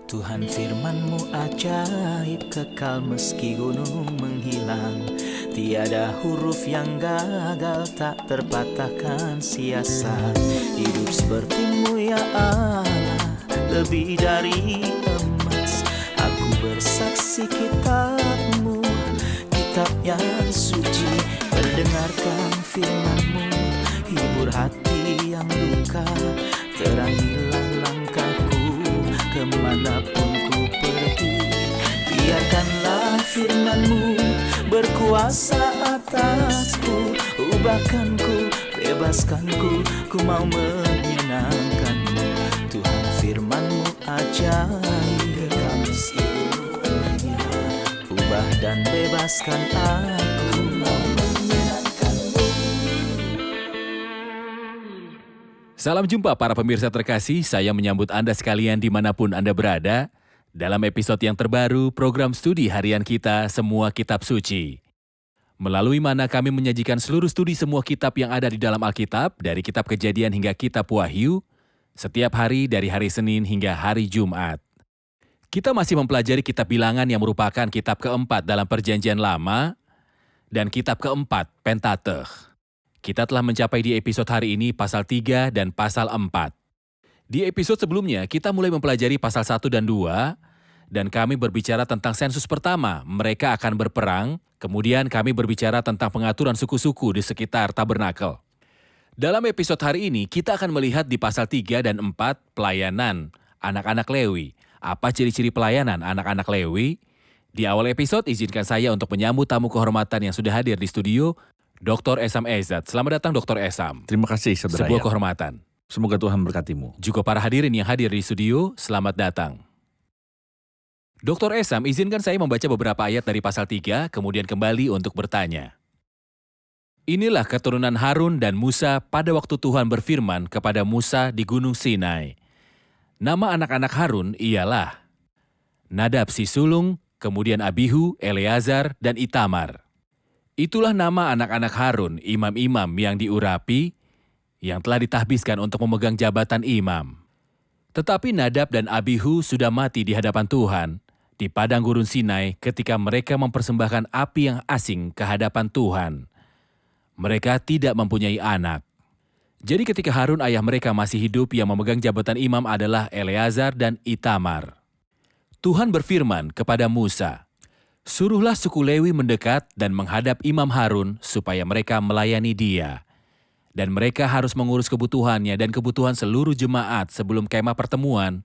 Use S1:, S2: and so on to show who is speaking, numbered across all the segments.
S1: Tuhan firman-Mu ajaib, kekal meski gunung menghilang. Tiada huruf yang gagal, tak terpatahkan siasat. Hidup seperti-Mu ya Allah, lebih dari emas. Aku bersaksi kitab-Mu, kitab yang suci. Mendengarkan firman-Mu, hibur hati yang luka. Terangilah langkahku kemanapun ku pergi. Biarkanlah firman-Mu berkuasa atasku. Ubahkanku, bebaskanku, ku mau menyenangkan-Mu. Tuhan firman-Mu ajaib, ubah dan bebaskan aku, mau menyenangkan-Mu.
S2: Salam jumpa para pemirsa terkasih, saya menyambut Anda sekalian dimanapun Anda berada dalam episode yang terbaru program studi harian kita Semua Kitab Suci. Melalui mana kami menyajikan seluruh studi semua kitab yang ada di dalam Alkitab, dari kitab Kejadian hingga kitab Wahyu, setiap hari dari hari Senin hingga hari Jumat. Kita masih mempelajari kitab Bilangan yang merupakan kitab keempat dalam Perjanjian Lama dan kitab keempat Pentateuch. Kita telah mencapai di episode hari ini pasal 3 dan pasal 4. Di episode sebelumnya, kita mulai mempelajari pasal 1 dan 2, dan kami berbicara tentang sensus pertama, mereka akan berperang, kemudian kami berbicara tentang pengaturan suku-suku di sekitar tabernakel. Dalam episode hari ini, kita akan melihat di pasal 3 dan 4, pelayanan anak-anak Lewi. Apa ciri-ciri pelayanan anak-anak Lewi? Di awal episode, izinkan saya untuk menyambut tamu kehormatan yang sudah hadir di studio, Dr. Esam Ezat. Selamat datang Dr. Esam.
S3: Terima kasih saudara.
S2: Sebuah kehormatan.
S3: Semoga Tuhan berkatimu.
S2: Juga para hadirin yang hadir di studio, selamat datang. Dr. Esam, izinkan saya membaca beberapa ayat dari pasal 3, kemudian kembali untuk bertanya. Inilah keturunan Harun dan Musa pada waktu Tuhan berfirman kepada Musa di Gunung Sinai. Nama anak-anak Harun ialah Nadab si sulung, kemudian Abihu, Eleazar, dan Itamar. Itulah nama anak-anak Harun, imam-imam yang diurapi, yang telah ditahbiskan untuk memegang jabatan imam. Tetapi Nadab dan Abihu sudah mati di hadapan Tuhan, di padang gurun Sinai ketika mereka mempersembahkan api yang asing ke hadapan Tuhan. Mereka tidak mempunyai anak. Jadi ketika Harun ayah mereka masih hidup, yang memegang jabatan imam adalah Eleazar dan Itamar. Tuhan berfirman kepada Musa, "Suruhlah suku Lewi mendekat dan menghadap Imam Harun supaya mereka melayani dia. Dan mereka harus mengurus kebutuhannya dan kebutuhan seluruh jemaat sebelum kemah pertemuan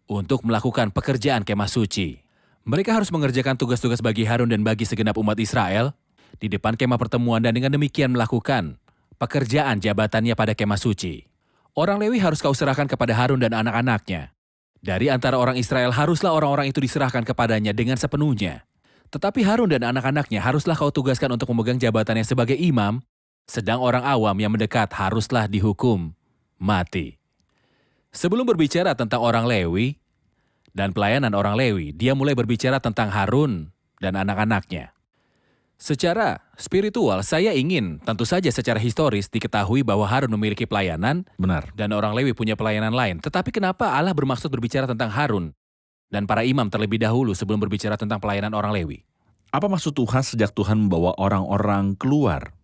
S2: untuk melakukan pekerjaan kemah suci. Mereka harus mengerjakan tugas-tugas bagi Harun dan bagi segenap umat Israel di depan kemah pertemuan dan dengan demikian melakukan pekerjaan jabatannya pada kemah suci. Orang Lewi harus kau serahkan kepada Harun dan anak-anaknya. Dari antara orang Israel haruslah orang-orang itu diserahkan kepadanya dengan sepenuhnya. Tetapi Harun dan anak-anaknya haruslah kau tugaskan untuk memegang jabatannya sebagai imam, sedang orang awam yang mendekat haruslah dihukum mati." Sebelum berbicara tentang orang Lewi dan pelayanan orang Lewi, dia mulai berbicara tentang Harun dan anak-anaknya. Secara spiritual, saya ingin tentu saja secara historis diketahui bahwa Harun memiliki pelayanan,
S3: Benar.
S2: dan orang Lewi punya pelayanan lain. Tetapi kenapa Allah bermaksud berbicara tentang Harun dan para imam terlebih dahulu sebelum berbicara tentang pelayanan orang Lewi?
S3: Apa maksud Tuhan sejak Tuhan membawa orang-orang keluar?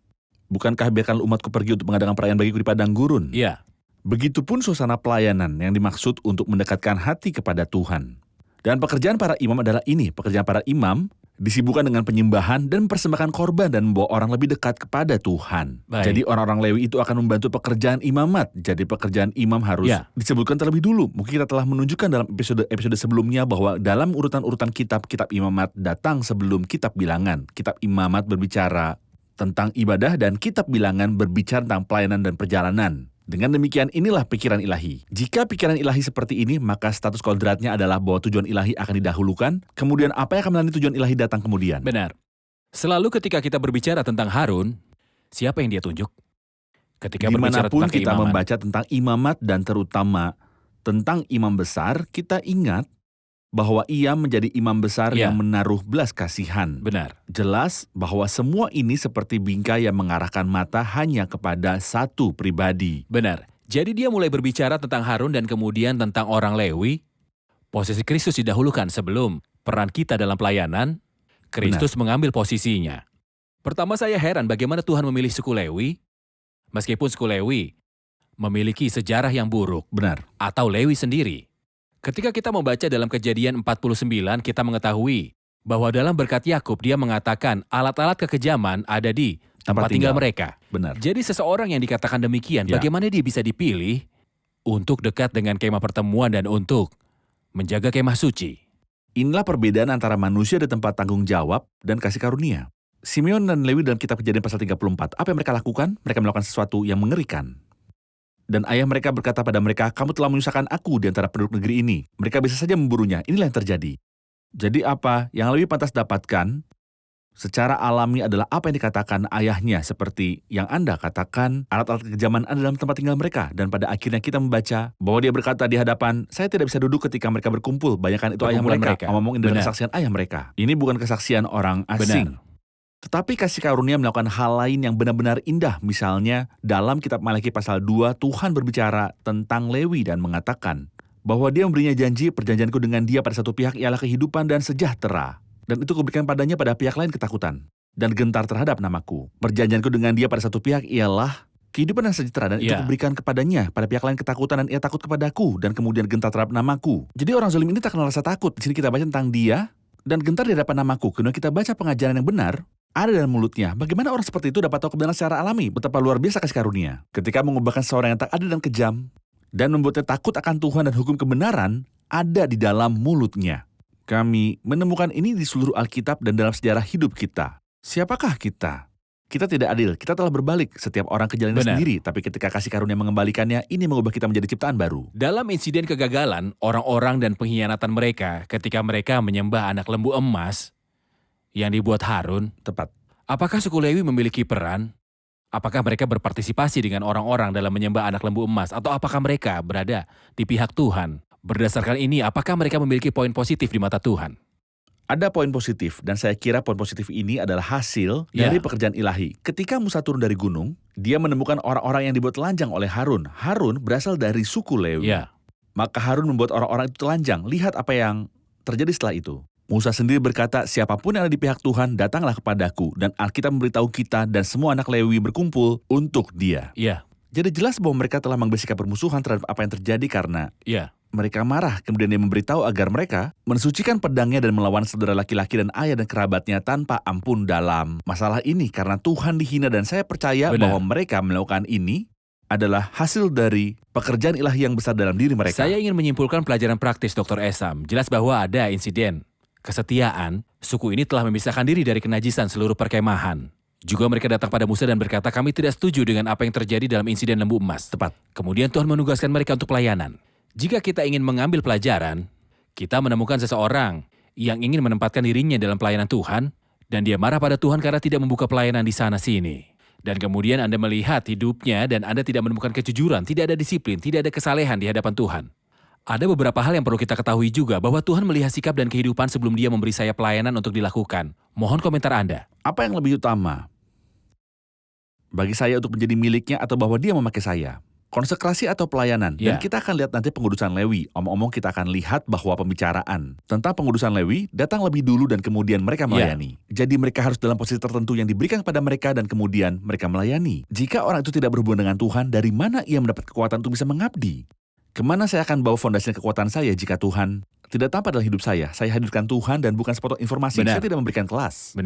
S3: Bukankah biarkan umatku pergi untuk mengadakan perayaan bagiku di padang gurun?
S2: Iya,
S3: Begitupun suasana pelayanan yang dimaksud untuk mendekatkan hati kepada Tuhan. Dan pekerjaan para imam adalah ini. Pekerjaan para imam disibukkan dengan penyembahan dan mempersembahkan korban dan membawa orang lebih dekat kepada Tuhan.
S2: Baik.
S3: Jadi orang-orang Lewi itu akan membantu pekerjaan imamat. Jadi pekerjaan imam harus disebutkan terlebih dulu. Mungkin kita telah menunjukkan dalam episode sebelumnya bahwa dalam urutan-urutan kitab imamat datang sebelum kitab Bilangan. Kitab imamat berbicara tentang ibadah dan kitab Bilangan berbicara tentang pelayanan dan perjalanan. Dengan demikian, inilah pikiran ilahi. Jika pikiran ilahi seperti ini, maka status kodratnya adalah bahwa tujuan ilahi akan didahulukan, kemudian apa yang akan melalui tujuan ilahi datang kemudian.
S2: benar. Selalu ketika kita berbicara tentang Harun, siapa yang dia tunjuk? Ketika berbicara
S3: Dimanapun
S2: tentang
S3: kita
S2: keimaman.
S3: membaca tentang imamat dan terutama tentang imam besar, kita ingat bahwa ia menjadi imam besar
S2: Ya.
S3: yang menaruh belas kasihan.
S2: Benar.
S3: Jelas bahwa semua ini seperti bingkai yang mengarahkan mata hanya kepada satu pribadi.
S2: Benar. Jadi dia mulai berbicara tentang Harun dan kemudian tentang orang Lewi. Posisi Kristus didahulukan sebelum peran kita dalam pelayanan, Kristus mengambil posisinya. Pertama saya heran bagaimana Tuhan memilih suku Lewi, meskipun suku Lewi memiliki sejarah yang buruk.
S3: Benar.
S2: Atau Lewi sendiri. Ketika kita membaca dalam Kejadian 49, kita mengetahui bahwa dalam berkat Yakub dia mengatakan alat-alat kekejaman ada di tempat tinggal mereka.
S3: Benar.
S2: Jadi seseorang yang dikatakan demikian, bagaimana dia bisa dipilih untuk dekat dengan kemah pertemuan dan untuk menjaga kemah suci?
S3: Inilah perbedaan antara manusia di tempat tanggung jawab dan kasih karunia. Simeon dan Lewi dalam kitab Kejadian pasal 34, apa yang mereka lakukan? Mereka melakukan sesuatu yang mengerikan. Dan ayah mereka berkata pada mereka, kamu telah menyusahkan aku di antara penduduk negeri ini. Mereka bisa saja memburunya. Inilah yang terjadi. Jadi apa yang Lewi pantas dapatkan secara alami adalah apa yang dikatakan ayahnya, seperti yang Anda katakan, alat-alat kekejaman ada dalam tempat tinggal mereka. Dan pada akhirnya kita membaca bahwa dia berkata di hadapan, saya tidak bisa duduk ketika mereka berkumpul. Bayangkan itu ayah mereka. Ngomong dengan kesaksian ayah mereka. Ini bukan kesaksian orang asing.
S2: Benar.
S3: Tetapi kasih karunia melakukan hal lain yang benar-benar indah. Misalnya, dalam kitab Malaki pasal 2, Tuhan berbicara tentang Lewi dan mengatakan bahwa dia memberinya janji, perjanjianku dengan dia pada satu pihak ialah kehidupan dan sejahtera. Dan itu kuberikan padanya pada pihak lain ketakutan dan gentar terhadap namaku. Perjanjianku dengan dia pada satu pihak ialah kehidupan dan sejahtera, dan itu kuberikan kepadanya pada pihak lain ketakutan, dan ia takut kepadaku dan kemudian gentar terhadap namaku. Jadi orang zalim ini tak kenal rasa takut. Di sini kita baca tentang dia dan gentar di hadapan namaku. Kemudian kita baca pengajaran yang benar ada dalam mulutnya. Bagaimana orang seperti itu dapat tahu kebenaran secara alami? Betapa luar biasa kasih karunia. Ketika mengubahkan seorang yang tak adil dan kejam dan membuatnya takut akan Tuhan dan hukum kebenaran ada di dalam mulutnya. Kami menemukan ini di seluruh Alkitab dan dalam sejarah hidup kita. Siapakah kita? Kita tidak adil, kita telah berbalik. Setiap orang ke jalannya sendiri, tapi ketika kasih karunia mengembalikannya, ini mengubah kita menjadi ciptaan baru.
S2: Dalam insiden kegagalan, orang-orang dan pengkhianatan mereka ketika mereka menyembah anak lembu emas yang dibuat Harun,
S3: tepat.
S2: Apakah suku Lewi memiliki peran? Apakah mereka berpartisipasi dengan orang-orang dalam menyembah anak lembu emas? Atau apakah mereka berada di pihak Tuhan? Berdasarkan ini, apakah mereka memiliki poin positif di mata Tuhan?
S3: Ada poin positif, dan saya kira poin positif ini adalah hasil dari pekerjaan ilahi. Ketika Musa turun dari gunung, dia menemukan orang-orang yang dibuat telanjang oleh Harun. Harun berasal dari suku Lewi. Maka Harun membuat orang-orang itu telanjang. Lihat apa yang terjadi setelah itu. Musa sendiri berkata, siapapun yang ada di pihak Tuhan, datanglah kepadaku. Dan Alkitab memberitahu kita dan semua anak Lewi berkumpul untuk dia. Jadi jelas bahwa mereka telah membersihkan permusuhan terhadap apa yang terjadi karena mereka marah. Kemudian dia memberitahu agar mereka mensucikan pedangnya dan melawan saudara laki-laki dan ayah dan kerabatnya tanpa ampun dalam masalah ini. Karena Tuhan dihina, dan saya percaya bahwa mereka melakukan ini adalah hasil dari pekerjaan ilahi yang besar dalam diri mereka.
S2: Saya ingin menyimpulkan pelajaran praktis Dr. Esam. Jelas bahwa ada insiden kesetiaan. Suku ini telah memisahkan diri dari kenajisan seluruh perkemahan. Juga mereka datang pada Musa dan berkata, kami tidak setuju dengan apa yang terjadi dalam insiden lembu emas.
S3: Tepat.
S2: Kemudian Tuhan menugaskan mereka untuk pelayanan. Jika kita ingin mengambil pelajaran, kita menemukan seseorang yang ingin menempatkan dirinya dalam pelayanan Tuhan, dan dia marah pada Tuhan karena tidak membuka pelayanan di sana-sini. Dan kemudian Anda melihat hidupnya dan Anda tidak menemukan kejujuran, tidak ada disiplin, tidak ada kesalehan di hadapan Tuhan. Ada beberapa hal yang perlu kita ketahui juga, bahwa Tuhan melihat sikap dan kehidupan sebelum dia memberi saya pelayanan untuk dilakukan. Mohon komentar Anda.
S3: Apa yang lebih utama? Bagi saya untuk menjadi miliknya atau bahwa dia memakai saya? Konsekrasi atau pelayanan? Dan kita akan lihat nanti pengudusan Lewi. Omong-omong kita akan lihat bahwa pembicaraan tentang pengudusan Lewi datang lebih dulu dan kemudian mereka melayani. Jadi mereka harus dalam posisi tertentu yang diberikan kepada mereka dan kemudian mereka melayani. Jika orang itu tidak berhubungan dengan Tuhan, dari mana ia mendapat kekuatan untuk bisa mengabdi? Kemana saya akan bawa fondasi kekuatan saya jika Tuhan tidak tampak dalam hidup saya? Saya hadirkan Tuhan dan bukan sepotong informasi. Saya tidak memberikan kelas.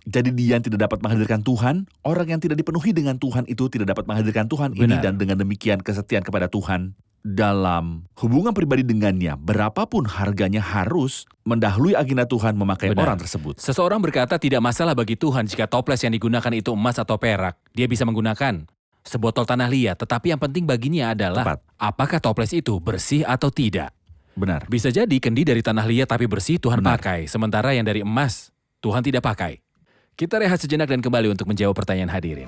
S3: Jadi dia yang tidak dapat menghadirkan Tuhan, orang yang tidak dipenuhi dengan Tuhan itu tidak dapat menghadirkan Tuhan ini, dan dengan demikian kesetiaan kepada Tuhan dalam hubungan pribadi dengannya, berapapun harganya harus mendahului agenda Tuhan memakai orang tersebut.
S2: Seseorang berkata tidak masalah bagi Tuhan jika toples yang digunakan itu emas atau perak. Dia bisa menggunakan sebotol tanah liat, tetapi yang penting baginya adalah apakah toples itu bersih atau tidak.
S3: Benar.
S2: Bisa jadi kendi dari tanah liat tapi bersih Tuhan pakai, sementara yang dari emas Tuhan tidak pakai. Kita rehat sejenak dan kembali untuk menjawab pertanyaan hadirin.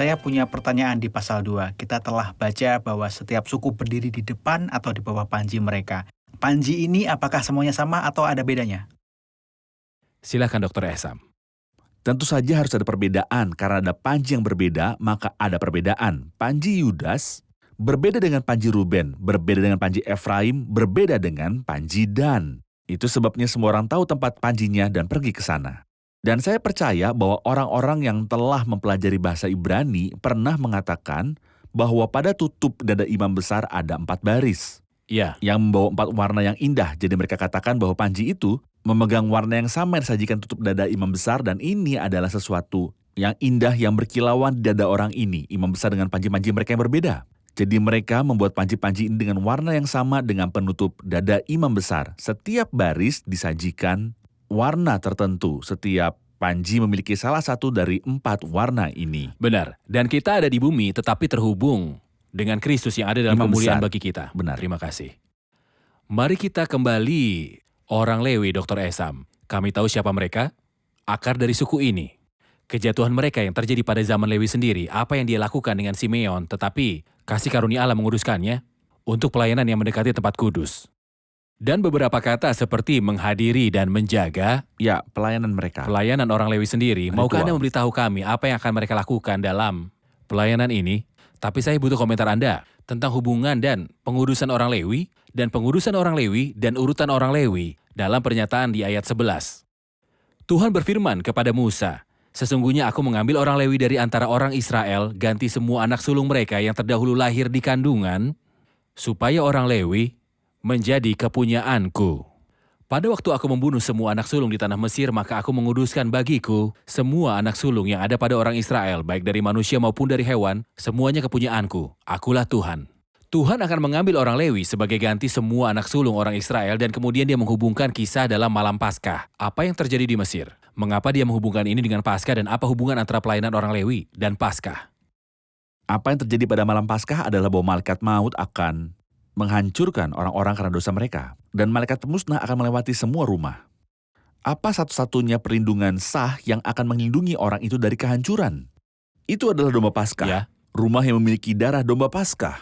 S4: Saya punya pertanyaan di pasal 2. Kita telah baca bahwa setiap suku berdiri di depan atau di bawah panji mereka. Panji ini apakah semuanya sama atau ada bedanya?
S2: Silakan Dr. Esam.
S3: Tentu saja harus ada perbedaan, karena ada panji yang berbeda, maka ada perbedaan. Panji Yudas berbeda dengan panji Ruben, berbeda dengan panji Efraim, berbeda dengan panji Dan. Itu sebabnya semua orang tahu tempat panjinya dan pergi ke sana. Dan saya percaya bahwa orang-orang yang telah mempelajari bahasa Ibrani pernah mengatakan bahwa pada tutup dada imam besar ada 4 baris.
S2: Ya,
S3: Yang membawa 4 warna yang indah. Jadi mereka katakan bahwa panji itu memegang warna yang sama yang disajikan tutup dada imam besar, dan ini adalah sesuatu yang indah yang berkilauan di dada orang ini, imam besar dengan panji-panji mereka yang berbeda. Jadi mereka membuat panji-panji ini dengan warna yang sama dengan penutup dada imam besar. Setiap baris disajikan warna tertentu. Setiap panji memiliki salah satu dari 4 warna ini.
S2: benar. Dan kita ada di bumi tetapi terhubung dengan Kristus yang ada dalam
S3: Imam
S2: kemuliaan
S3: besar.
S2: bagi kita.
S3: Benar.
S2: Terima kasih. Mari kita kembali orang Lewi, Dr. Esam. Kami tahu siapa mereka? Akar dari suku ini. Kejatuhan mereka yang terjadi pada zaman Lewi sendiri, apa yang dia lakukan dengan Simeon, tetapi kasih karunia Allah menguruskannya untuk pelayanan yang mendekati tempat kudus. Dan beberapa kata seperti menghadiri dan menjaga
S3: Ya, pelayanan mereka.
S2: pelayanan orang Lewi sendiri. Maukah
S3: Ritual.
S2: Anda memberitahu kami apa yang akan mereka lakukan dalam pelayanan ini? Tapi saya butuh komentar Anda tentang hubungan dan pengurusan orang Lewi dan pengurusan orang Lewi dan urutan orang Lewi dalam pernyataan di ayat 11. Tuhan berfirman kepada Musa, "Sesungguhnya aku mengambil orang Lewi dari antara orang Israel, ganti semua anak sulung mereka yang terdahulu lahir di kandungan, supaya orang Lewi menjadi kepunyaanku. Pada waktu aku membunuh semua anak sulung di tanah Mesir, maka aku menguduskan bagiku semua anak sulung yang ada pada orang Israel, baik dari manusia maupun dari hewan, semuanya kepunyaanku. Akulah Tuhan." Tuhan akan mengambil orang Lewi sebagai ganti semua anak sulung orang Israel, dan kemudian dia menghubungkan kisah dalam malam Paskah. Apa yang terjadi di Mesir? Mengapa dia menghubungkan ini dengan Paskah, dan apa hubungan antara pelayanan orang Lewi dan Paskah?
S3: Apa yang terjadi pada malam Paskah adalah bahwa malaikat maut akan menghancurkan orang-orang karena dosa mereka. Dan malaikat pemusnah akan melewati semua rumah. Apa satu-satunya perlindungan sah yang akan melindungi orang itu dari kehancuran? Itu adalah domba Paskah.
S2: Ya.
S3: Rumah yang memiliki darah domba Paskah.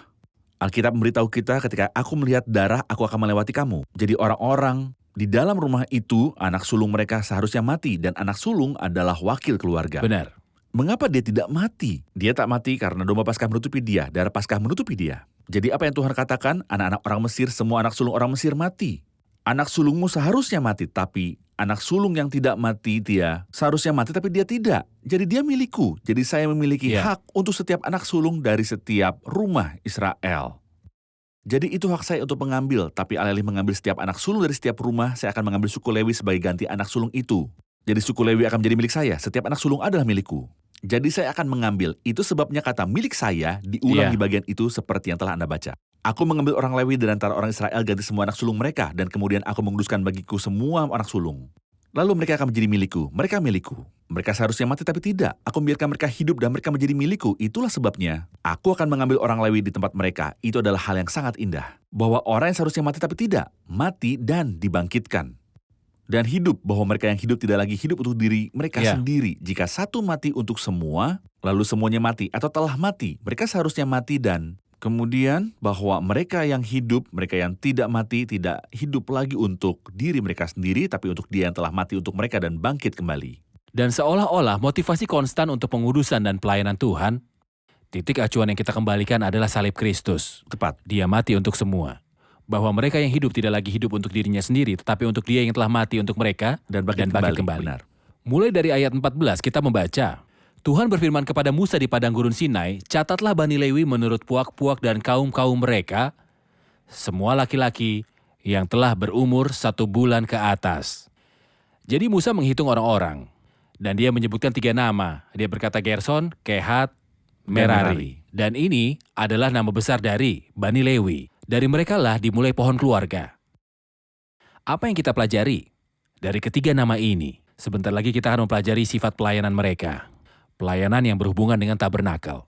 S3: Alkitab memberitahu kita, ketika aku melihat darah, aku akan melewati kamu. Jadi orang-orang di dalam rumah itu, anak sulung mereka seharusnya mati, dan anak sulung adalah wakil keluarga.
S2: Benar.
S3: Mengapa dia tidak mati? Dia tak mati karena domba Paskah menutupi dia, darah Paskah menutupi dia. Jadi apa yang Tuhan katakan? Anak-anak orang Mesir, semua anak sulung orang Mesir mati. Anak sulungmu seharusnya mati, tapi anak sulung yang tidak mati dia seharusnya mati, tapi dia tidak. Jadi dia milikku. Jadi saya memiliki
S2: Ya.
S3: hak untuk setiap anak sulung dari setiap rumah Israel. Jadi itu hak saya untuk mengambil, tapi alih-alih mengambil setiap anak sulung dari setiap rumah, saya akan mengambil suku Lewi sebagai ganti anak sulung itu. Jadi suku Lewi akan menjadi milik saya, setiap anak sulung adalah milikku. Jadi saya akan mengambil, itu sebabnya kata milik saya diulang
S2: Ya.
S3: di bagian itu seperti yang telah Anda baca. Aku mengambil orang Lewi dari antara orang Israel, ganti semua anak sulung mereka, dan kemudian aku menguduskan bagiku semua anak sulung. Lalu mereka akan menjadi milikku, mereka milikku. Mereka seharusnya mati tapi tidak. Aku membiarkan mereka hidup dan mereka menjadi milikku. Itulah sebabnya aku akan mengambil orang Lewi di tempat mereka. Itu adalah hal yang sangat indah. Bahwa orang yang seharusnya mati tapi tidak, mati dan dibangkitkan. Dan hidup, bahwa mereka yang hidup tidak lagi hidup untuk diri mereka
S2: Ya.
S3: sendiri. Jika satu mati untuk semua, lalu semuanya mati atau telah mati, mereka seharusnya mati, dan kemudian bahwa mereka yang hidup, mereka yang tidak mati, tidak hidup lagi untuk diri mereka sendiri, tapi untuk dia yang telah mati untuk mereka dan bangkit kembali.
S2: Dan seolah-olah motivasi konstan untuk pengurusan dan pelayanan Tuhan, titik acuan yang kita kembalikan adalah salib Kristus.
S3: Tepat.
S2: Dia mati untuk semua. Bahwa mereka yang hidup tidak lagi hidup untuk dirinya sendiri, tetapi untuk dia yang telah mati untuk mereka
S3: Dan bangkit kembali. Benar.
S2: Mulai dari ayat 14 kita membaca, Tuhan berfirman kepada Musa di padang gurun Sinai, "Catatlah Bani Lewi menurut puak-puak dan kaum-kaum mereka, semua laki-laki yang telah berumur 1 bulan ke atas." Jadi Musa menghitung orang-orang, dan dia menyebutkan 3 nama. Dia berkata Gerson, Kehat, Merari. Dan ini adalah nama besar dari Bani Lewi. Dari merekalah dimulai pohon keluarga. Apa yang kita pelajari dari ketiga nama ini? Sebentar lagi kita akan mempelajari sifat pelayanan mereka. Pelayanan yang berhubungan dengan tabernakel.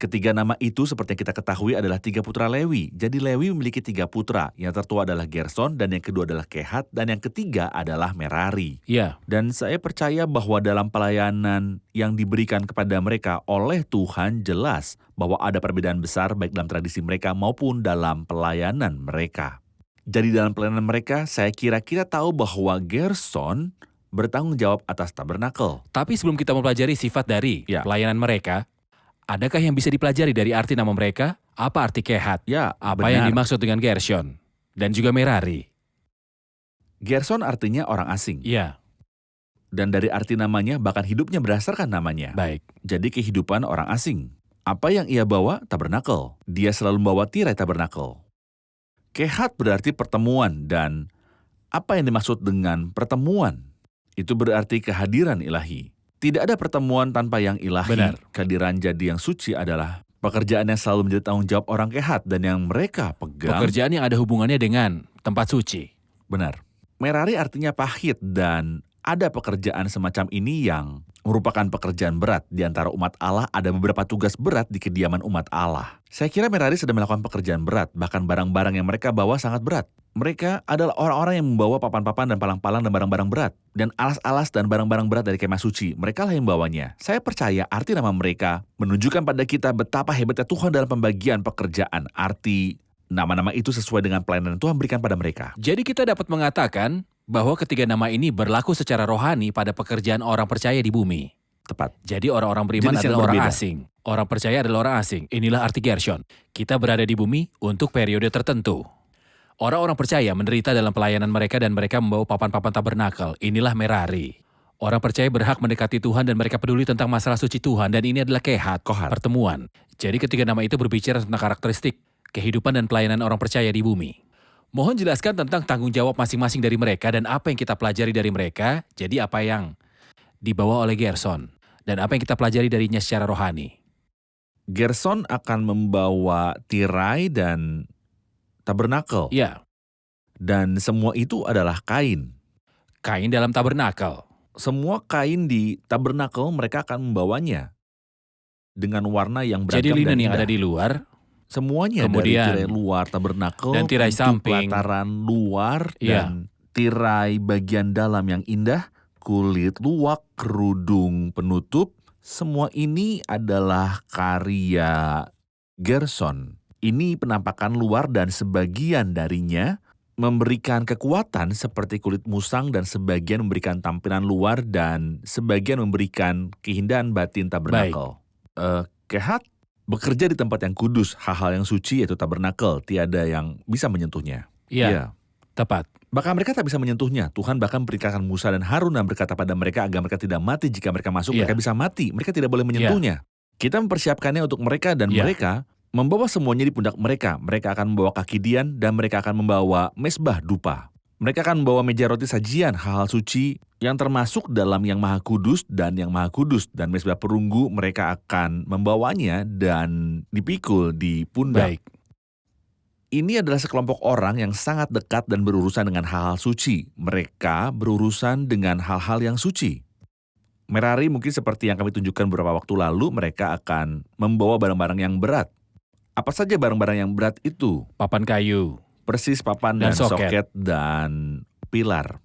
S3: Ketiga nama itu seperti yang kita ketahui adalah 3 putra Lewi. Jadi Lewi memiliki 3 putra. Yang tertua adalah Gerson, dan yang kedua adalah Kehat, dan yang ketiga adalah Merari.
S2: Ya,
S3: Dan saya percaya bahwa dalam pelayanan yang diberikan kepada mereka oleh Tuhan jelas bahwa ada perbedaan besar baik dalam tradisi mereka maupun dalam pelayanan mereka. Jadi dalam pelayanan mereka, saya kira-kira tahu bahwa Gerson bertanggung jawab atas tabernakel.
S2: tapi sebelum kita mempelajari sifat dari
S3: Ya.
S2: pelayanan mereka, adakah yang bisa dipelajari dari arti nama mereka? Apa arti Kehat?
S3: Ya,
S2: Apa
S3: benar.
S2: yang dimaksud dengan Gershon? Dan juga Merari?
S3: Gerson artinya orang asing.
S2: Ya,
S3: Dan dari arti namanya, bahkan hidupnya berdasarkan namanya.
S2: baik.
S3: Jadi kehidupan orang asing. Apa yang ia bawa? Tabernakel. Dia selalu membawa tirai tabernakel. Kehat berarti pertemuan, dan apa yang dimaksud dengan pertemuan? Itu berarti kehadiran ilahi. Tidak ada pertemuan tanpa yang ilahi.
S2: Benar.
S3: Kehadiran jadi yang suci adalah pekerjaan yang selalu menjadi tanggung jawab orang Kehat dan yang mereka pegang.
S2: Pekerjaan yang ada hubungannya dengan tempat suci.
S3: Benar. Merari artinya pahit, dan ada pekerjaan semacam ini yang merupakan pekerjaan berat. Di antara umat Allah ada beberapa tugas berat di kediaman umat Allah. Saya kira Merari sedang melakukan pekerjaan berat, bahkan barang-barang yang mereka bawa sangat berat. Mereka adalah orang-orang yang membawa papan-papan dan palang-palang dan barang-barang berat. Dan alas-alas dan barang-barang berat dari kemah suci, mereka lah yang membawanya. Saya percaya arti nama mereka menunjukkan pada kita betapa hebatnya Tuhan dalam pembagian pekerjaan. Arti nama-nama itu sesuai dengan pelayanan Tuhan berikan pada mereka.
S2: Jadi kita dapat mengatakan bahwa ketiga nama ini berlaku secara rohani pada pekerjaan orang percaya di bumi.
S3: Tepat.
S2: Jadi orang-orang beriman
S3: Jenis yang
S2: adalah orang
S3: berbeda.
S2: asing. Orang percaya adalah orang asing. Inilah arti Gershon. Kita berada di bumi untuk periode tertentu. Orang-orang percaya menderita dalam pelayanan mereka dan mereka membawa papan-papan tabernakel. Inilah Merari. Orang percaya berhak mendekati Tuhan dan mereka peduli tentang masalah suci Tuhan. Dan ini adalah Kehat,
S3: Kohat.
S2: pertemuan. Jadi ketiga nama itu berbicara tentang karakteristik kehidupan dan pelayanan orang percaya di bumi. Mohon jelaskan tentang tanggung jawab masing-masing dari mereka dan apa yang kita pelajari dari mereka. Jadi apa yang dibawa oleh Gerson dan apa yang kita pelajari darinya secara rohani.
S3: Gerson akan membawa tirai dan tabernakel.
S2: Ya,
S3: Dan semua itu adalah kain.
S2: kain dalam tabernakel.
S3: Semua kain di tabernakel mereka akan membawanya dengan warna yang beragam
S2: Jadi linen
S3: dan
S2: yang
S3: indah.
S2: ada di luar.
S3: Semuanya
S2: Kemudian-
S3: dari tirai luar tabernakel,
S2: dan tirai
S3: pintu
S2: samping.
S3: pelataran luar,
S2: Iya.
S3: dan tirai bagian dalam yang indah, kulit luwak, kerudung penutup, semua ini adalah karya Gerson. Ini penampakan luar dan sebagian darinya memberikan kekuatan seperti kulit musang dan sebagian memberikan tampilan luar dan sebagian memberikan keindahan batin tabernakel. Kehat bekerja di tempat yang kudus, hal-hal yang suci yaitu tabernakel, tiada yang bisa menyentuhnya.
S2: Iya, tepat.
S3: Bahkan mereka tak bisa menyentuhnya. Tuhan bahkan perintahkan Musa dan Harun dan berkata pada mereka agar mereka tidak mati. Jika mereka masuk,
S2: Iya.
S3: mereka bisa mati. Mereka tidak boleh menyentuhnya. Kita mempersiapkannya untuk mereka dan
S2: Iya.
S3: mereka membawa semuanya di pundak mereka. Mereka akan membawa kaki dian dan mereka akan membawa mesbah dupa. Mereka akan membawa meja roti sajian, hal-hal suci yang termasuk dalam yang maha kudus dan yang maha kudus. Dan mesbah perunggu mereka akan membawanya dan dipikul di pundak.
S2: Baik.
S3: Ini adalah sekelompok orang yang sangat dekat dan berurusan dengan hal-hal suci. Mereka berurusan dengan hal-hal yang suci. Merari mungkin seperti yang kami tunjukkan beberapa waktu lalu, mereka akan membawa barang-barang yang berat. Apa saja barang-barang yang berat itu?
S2: Papan kayu.
S3: Persis papan
S2: Dan
S3: dan
S2: soket.
S3: soket dan pilar.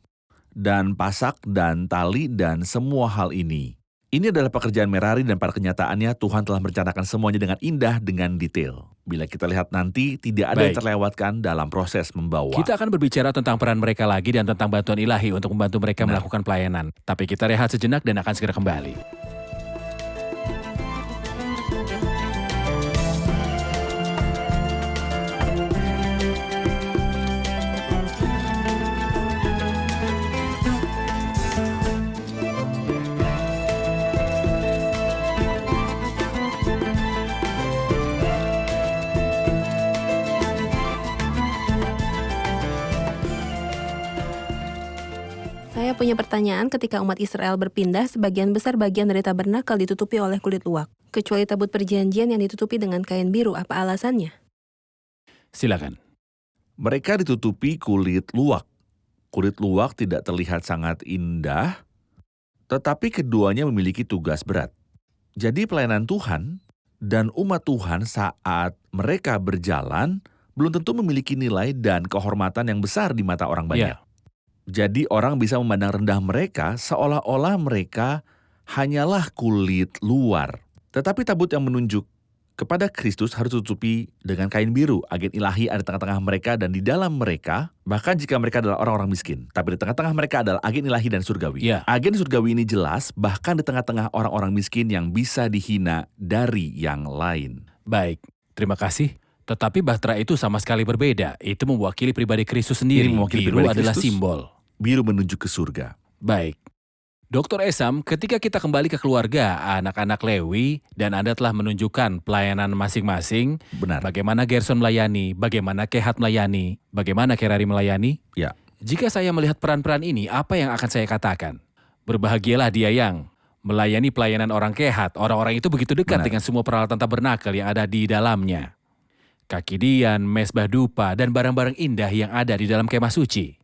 S3: Dan pasak dan tali dan semua hal ini. Ini adalah pekerjaan Merari dan pada kenyataannya Tuhan telah merencanakan semuanya dengan indah, dengan detail. Bila kita lihat nanti, tidak ada yang
S2: Baik.
S3: terlewatkan dalam proses membawa.
S2: Kita akan berbicara tentang peran mereka lagi dan tentang bantuan ilahi untuk membantu mereka
S3: Benar.
S2: melakukan pelayanan. Tapi kita rehat sejenak dan akan segera kembali.
S5: Saya punya pertanyaan, ketika umat Israel berpindah, sebagian besar bagian dari tabernakel ditutupi oleh kulit luwak. Kecuali tabut perjanjian yang ditutupi dengan kain biru, apa alasannya?
S2: Silakan.
S3: Mereka ditutupi kulit luwak. Kulit luwak tidak terlihat sangat indah, tetapi keduanya memiliki tugas berat. Jadi pelayanan Tuhan Dan umat Tuhan saat mereka berjalan, belum tentu memiliki nilai dan kehormatan yang besar di mata orang banyak.
S2: Ya,
S3: Jadi orang bisa memandang rendah mereka seolah-olah mereka hanyalah kulit luar. Tetapi tabut yang menunjuk kepada Kristus harus tutupi dengan kain biru. Agen ilahi ada di tengah-tengah mereka dan di dalam mereka, bahkan jika mereka adalah orang-orang miskin. Tapi di tengah-tengah mereka adalah agen ilahi dan surgawi.
S2: Ya.
S3: Agen surgawi ini jelas bahkan di tengah-tengah orang-orang miskin yang bisa dihina dari yang lain.
S2: baik. Terima kasih. Tetapi bahtera itu sama sekali berbeda. Itu mewakili pribadi Kristus sendiri.
S3: Ini mewakili
S2: Biru
S3: pribadi
S2: adalah
S3: Kristus.
S2: simbol.
S3: Biru menunjuk ke surga.
S2: Baik. Dr. Esam, ketika kita kembali ke keluarga, anak-anak Lewi, dan Anda telah menunjukkan pelayanan masing-masing,
S3: Benar.
S2: bagaimana Gerson melayani, bagaimana Kehat melayani, bagaimana Kerari melayani.
S3: Ya.
S2: Jika saya melihat peran-peran ini, apa yang akan saya katakan? Berbahagialah dia yang melayani pelayanan orang Kehat. Orang-orang itu begitu dekat
S3: Benar.
S2: dengan semua peralatan tabernakel yang ada di dalamnya. Kakidian, mesbah dupa, dan barang-barang indah yang ada di dalam kemah suci.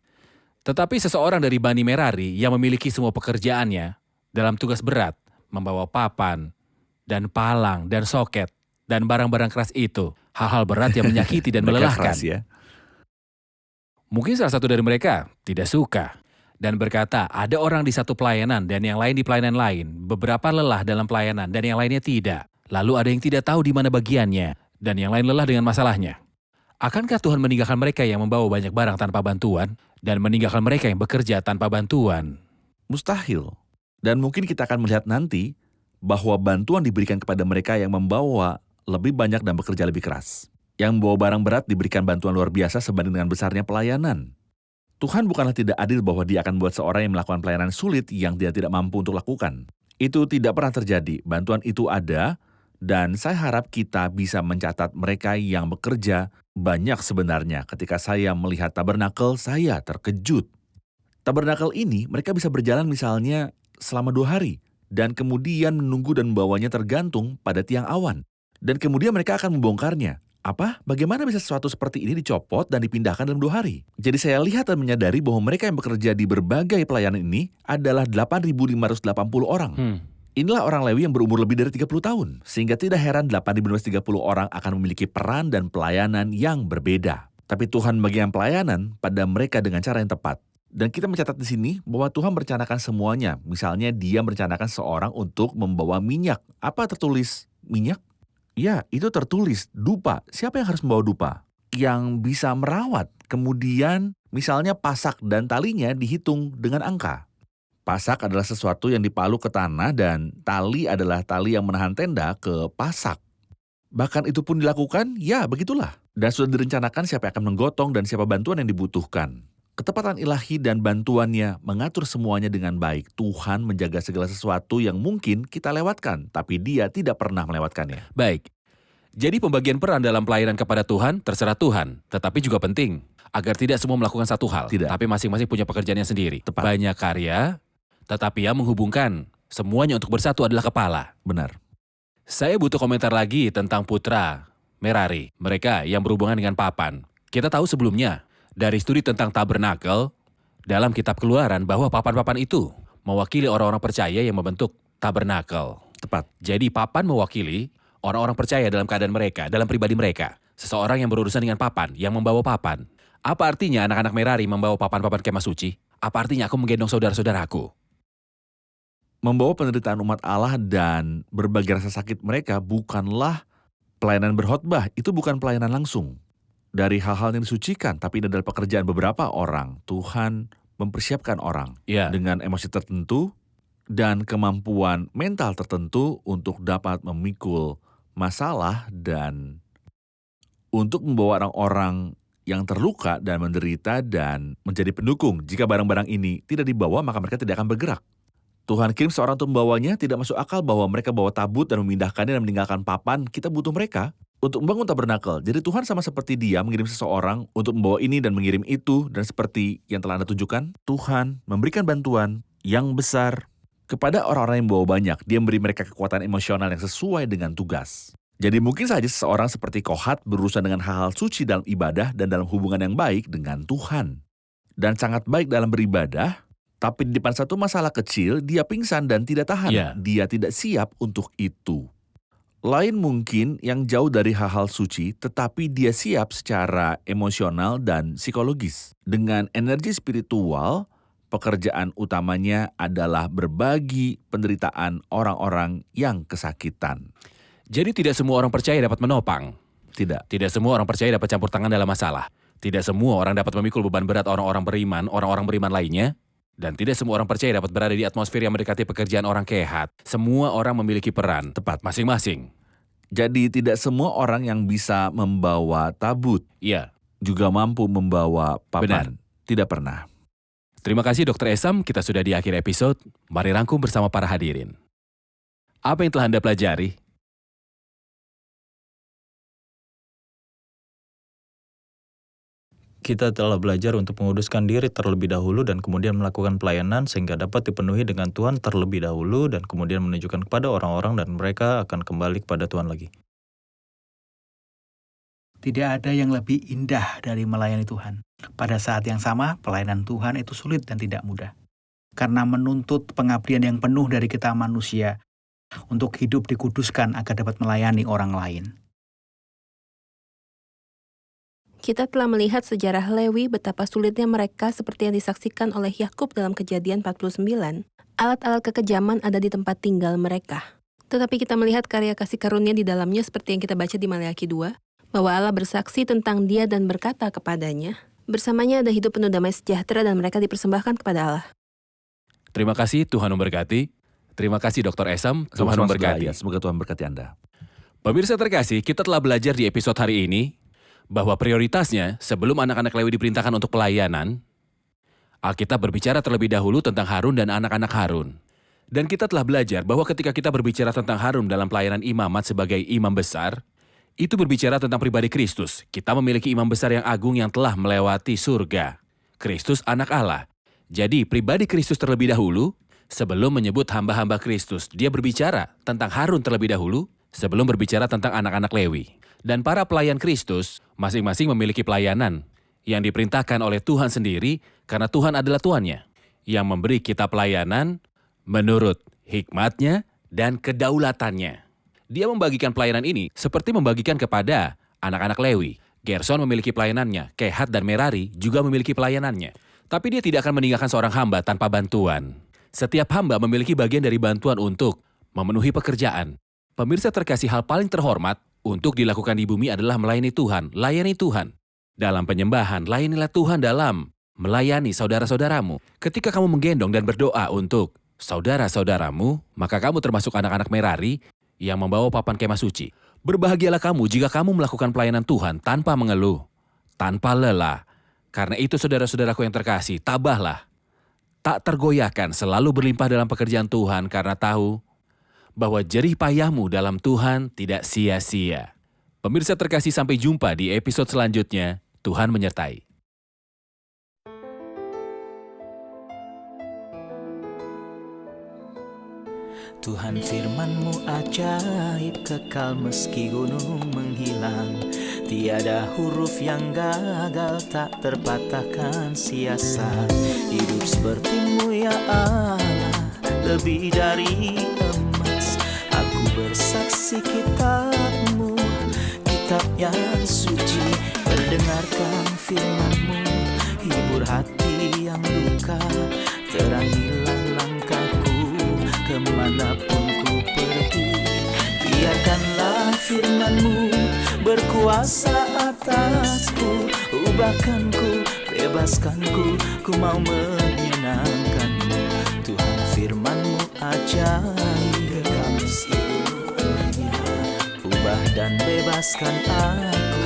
S2: Tetapi seseorang dari Bani Merari yang memiliki semua pekerjaannya dalam tugas berat, membawa papan, dan palang, dan soket, dan barang-barang keras itu, hal-hal berat yang menyakiti dan
S3: Mereka
S2: melelahkan.
S3: keras ya.
S2: Mungkin salah satu dari mereka tidak suka dan berkata, ada orang di satu pelayanan dan yang lain di pelayanan lain, beberapa lelah dalam pelayanan dan yang lainnya tidak. Lalu ada yang tidak tahu di mana bagiannya, dan yang lain lelah dengan masalahnya. Akankah Tuhan meninggalkan mereka yang membawa banyak barang tanpa bantuan, dan meninggalkan mereka yang bekerja tanpa bantuan?
S3: Mustahil. Dan mungkin kita akan melihat nanti bahwa bantuan diberikan kepada mereka yang membawa lebih banyak dan bekerja lebih keras. Yang membawa barang berat diberikan bantuan luar biasa sebanding dengan besarnya pelayanan. Tuhan bukanlah tidak adil bahwa dia akan membuat seorang yang melakukan pelayanan sulit yang dia tidak mampu untuk lakukan. Itu tidak pernah terjadi. Bantuan itu ada, dan saya harap kita bisa mencatat mereka yang bekerja banyak sebenarnya. Ketika saya melihat tabernakel, saya terkejut. Tabernakel ini mereka bisa berjalan misalnya selama 2 hari. Dan kemudian menunggu dan membawanya tergantung pada tiang awan. Dan kemudian mereka akan membongkarnya. Apa? Bagaimana bisa sesuatu seperti ini dicopot dan dipindahkan dalam 2 hari? Jadi saya lihat dan menyadari bahwa mereka yang bekerja di berbagai pelayanan ini adalah 8.580 orang. Inilah orang Lewi yang berumur lebih dari 30 tahun. Sehingga tidak heran 8.530 orang akan memiliki peran dan pelayanan yang berbeda. Tapi Tuhan bagian pelayanan pada mereka dengan cara yang tepat. Dan kita mencatat di sini bahwa Tuhan merencanakan semuanya. Misalnya dia merencanakan seorang untuk membawa minyak. Apa tertulis? Minyak? Ya, itu tertulis dupa. Siapa yang harus membawa dupa? Yang bisa merawat. Kemudian misalnya pasak dan talinya dihitung dengan angka. Pasak adalah sesuatu yang dipalu ke tanah dan tali adalah tali yang menahan tenda ke pasak. Bahkan itu pun dilakukan, ya begitulah. Dan sudah direncanakan siapa yang akan menggotong dan siapa bantuan yang dibutuhkan. Ketepatan ilahi dan bantuannya mengatur semuanya dengan baik. Tuhan menjaga segala sesuatu yang mungkin kita lewatkan, tapi dia tidak pernah melewatkannya.
S2: Baik. Jadi pembagian peran dalam pelayanan kepada Tuhan terserah Tuhan, tetapi juga penting agar tidak semua melakukan satu hal,
S3: Tidak.
S2: tapi masing-masing punya pekerjaannya sendiri.
S3: Tepat.
S2: Banyak karya, tetapi yang menghubungkan semuanya untuk bersatu adalah kepala.
S3: Benar.
S2: Saya butuh komentar lagi tentang putra Merari, mereka yang berhubungan dengan papan. Kita tahu sebelumnya dari studi tentang tabernakel dalam kitab Keluaran bahwa papan-papan itu mewakili orang-orang percaya yang membentuk tabernakel.
S3: Tepat.
S2: Jadi papan mewakili orang-orang percaya dalam keadaan mereka, dalam pribadi mereka. Seseorang yang berurusan dengan papan, yang membawa papan. Apa artinya anak-anak Merari membawa papan-papan kemah suci? Apa artinya aku menggendong saudara-saudaraku?
S3: Membawa penderitaan umat Allah dan berbagai rasa sakit mereka bukanlah pelayanan berkhotbah. Itu bukan pelayanan langsung. Dari hal-hal yang disucikan, tapi ini adalah pekerjaan beberapa orang. Tuhan mempersiapkan orang
S2: Ya.
S3: dengan emosi tertentu dan kemampuan mental tertentu untuk dapat memikul masalah dan untuk membawa orang-orang yang terluka dan menderita dan menjadi pendukung. Jika barang-barang ini tidak dibawa, maka mereka tidak akan bergerak. Tuhan kirim seorang untuk membawanya, tidak masuk akal bahwa mereka bawa tabut dan memindahkannya dan meninggalkan papan. Kita butuh mereka untuk membangun tabernakel. Jadi Tuhan sama seperti dia mengirim seseorang untuk membawa ini dan mengirim itu. Dan seperti yang telah Anda tunjukkan, Tuhan memberikan bantuan yang besar kepada orang-orang yang membawa banyak. Dia memberi mereka kekuatan emosional yang sesuai dengan tugas. Jadi mungkin saja seseorang seperti Kohat berurusan dengan hal-hal suci dalam ibadah dan dalam hubungan yang baik dengan Tuhan. Dan sangat baik dalam beribadah, tapi di depan satu masalah kecil, dia pingsan dan tidak tahan.
S2: Ya.
S3: Dia tidak siap untuk itu. Lain mungkin yang jauh dari hal-hal suci, tetapi dia siap secara emosional dan psikologis. Dengan energi spiritual, pekerjaan utamanya adalah berbagi penderitaan orang-orang yang kesakitan.
S2: Jadi tidak semua orang percaya dapat menopang.
S3: Tidak.
S2: Tidak semua orang percaya dapat campur tangan dalam masalah. Tidak semua orang dapat memikul beban berat orang-orang beriman lainnya. Dan tidak semua orang percaya dapat berada di atmosfer yang mendekati pekerjaan orang kehat. Semua orang memiliki peran tepat masing-masing.
S3: Jadi tidak semua orang yang bisa membawa tabut
S2: Iya.
S3: juga mampu membawa papan.
S2: Benar.
S3: Tidak pernah.
S2: Terima kasih Dr. Esam, kita sudah di akhir episode. Mari rangkum bersama para hadirin. Apa yang telah Anda pelajari?
S6: Kita telah belajar untuk menguduskan diri terlebih dahulu dan kemudian melakukan pelayanan sehingga dapat dipenuhi dengan Tuhan terlebih dahulu dan kemudian menunjukkan kepada orang-orang dan mereka akan kembali kepada Tuhan lagi.
S4: Tidak ada yang lebih indah dari melayani Tuhan. Pada saat yang sama, pelayanan Tuhan itu sulit dan tidak mudah. Karena menuntut pengabdian yang penuh dari kita manusia untuk hidup dikuduskan agar dapat melayani orang lain.
S5: Kita telah melihat sejarah Lewi betapa sulitnya mereka seperti yang disaksikan oleh Yakub dalam Kejadian 49. Alat-alat kekejaman ada di tempat tinggal mereka. Tetapi kita melihat karya kasih karunia di dalamnya seperti yang kita baca di Maleakhi 2, bahwa Allah bersaksi tentang dia dan berkata kepadanya, bersamanya ada hidup penuh damai sejahtera dan mereka dipersembahkan kepada Allah.
S2: Terima kasih, Tuhan memberkati. Terima kasih Dr. Esam, Tuhan
S3: Sama-sama,
S2: memberkati.
S3: saudara. Ya, semoga Tuhan berkati Anda.
S2: Pemirsa terkasih, kita telah belajar di episode hari ini bahwa prioritasnya sebelum anak-anak Lewi diperintahkan untuk pelayanan, Alkitab berbicara terlebih dahulu tentang Harun dan anak-anak Harun. Dan kita telah belajar bahwa ketika kita berbicara tentang Harun dalam pelayanan imamat sebagai imam besar, itu berbicara tentang pribadi Kristus. Kita memiliki imam besar yang agung yang telah melewati surga. Kristus anak Allah. Jadi pribadi Kristus terlebih dahulu, sebelum menyebut hamba-hamba Kristus, dia berbicara tentang Harun terlebih dahulu, sebelum berbicara tentang anak-anak Lewi. Dan para pelayan Kristus masing-masing memiliki pelayanan yang diperintahkan oleh Tuhan sendiri karena Tuhan adalah Tuannya yang memberi kita pelayanan menurut hikmatnya dan kedaulatannya. Dia membagikan pelayanan ini seperti membagikan kepada anak-anak Lewi. Gerson memiliki pelayanannya, Kehat dan Merari juga memiliki pelayanannya. Tapi dia tidak akan meninggalkan seorang hamba tanpa bantuan. Setiap hamba memiliki bagian dari bantuan untuk memenuhi pekerjaan. Pemirsa terkasih, hal paling terhormat untuk dilakukan di bumi adalah melayani Tuhan, layani Tuhan. Dalam penyembahan, layanilah Tuhan dalam melayani saudara-saudaramu. Ketika kamu menggendong dan berdoa untuk saudara-saudaramu, maka kamu termasuk anak-anak Merari yang membawa papan kemah suci. Berbahagialah kamu jika kamu melakukan pelayanan Tuhan tanpa mengeluh, tanpa lelah. Karena itu saudara-saudaraku yang terkasih, tabahlah. Tak tergoyahkan, selalu berlimpah dalam pekerjaan Tuhan karena tahu bahwa jerih payahmu dalam Tuhan tidak sia-sia. Pemirsa terkasih, sampai jumpa di episode selanjutnya. Tuhan menyertai.
S1: Tuhan firman-Mu ajaib, kekal meski gunung menghilang. Tiada huruf yang gagal, tak terpatahkan sia-sia. Hidup seperti-Mu ya Allah, lebih dari emas. Aku bersaksi kitab-Mu, kitab yang suci. Mendengarkan firman-Mu, hibur hati yang luka. Terangilah langkahku kemanapun ku pergi. Biarkanlah firman-Mu berkuasa atasku. Ubahkanku, bebaskanku, ku mau menyenangkan-Mu. Tuhan firman-Mu ajaib, kekal meski gunung. Ubah dan bebaskan aku.